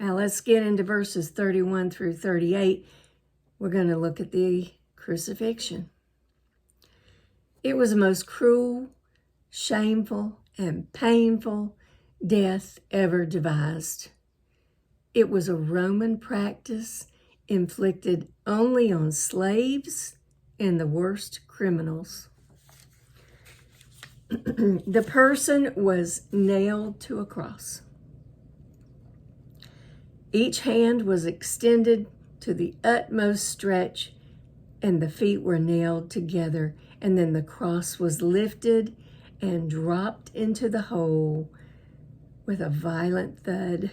Now let's get into verses 31 through 38. We're going to look at the crucifixion. It was the most cruel, shameful, and painful death ever devised. It was a Roman practice inflicted only on slaves and the worst criminals. The person was nailed to a cross. Each hand was extended to the utmost stretch, and the feet were nailed together, and then the cross was lifted and dropped into the hole with a violent thud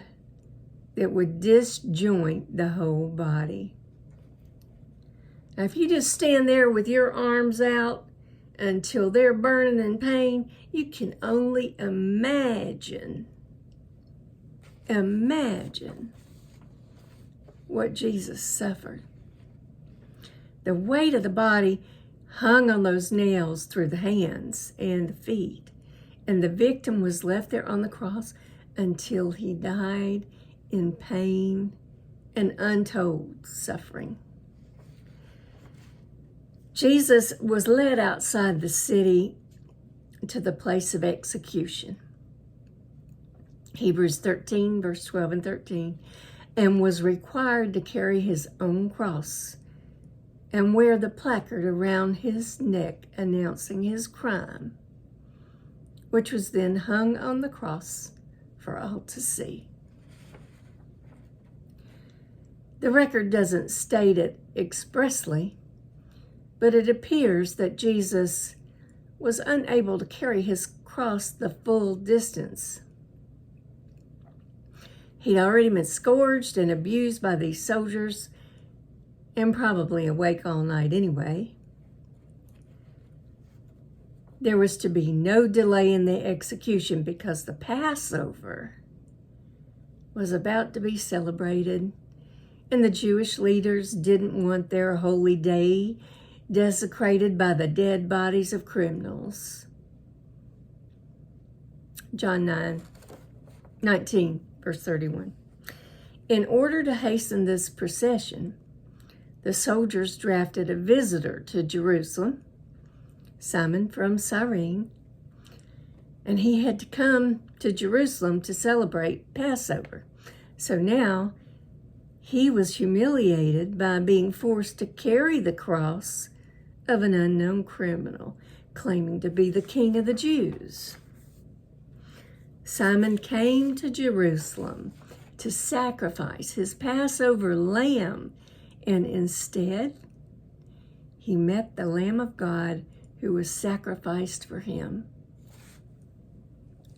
that would disjoint the whole body. Now, if you just stand there with your arms out until they're burning in pain, you can only imagine what Jesus suffered. The weight of the body hung on those nails through the hands and the feet, and the victim was left there on the cross until he died in pain and untold suffering. Jesus was led outside the city to the place of execution. Hebrews 13, verse 12 and 13, and was required to carry his own cross and wear the placard around his neck announcing his crime, which was then hung on the cross for all to see. The record doesn't state it expressly, but it appears that Jesus was unable to carry his cross the full distance. He'd already been scourged and abused by these soldiers and probably awake all night anyway. There was to be no delay in the execution because the Passover was about to be celebrated, and the Jewish leaders didn't want their holy day desecrated by the dead bodies of criminals. John 19, verse 31. In order to hasten this procession, the soldiers drafted a visitor to Jerusalem, Simon from Cyrene, and he had to come to Jerusalem to celebrate Passover. So now he was humiliated by being forced to carry the cross of an unknown criminal claiming to be the king of the Jews. Simon came to Jerusalem to sacrifice his Passover lamb, and instead he met the Lamb of God who was sacrificed for him.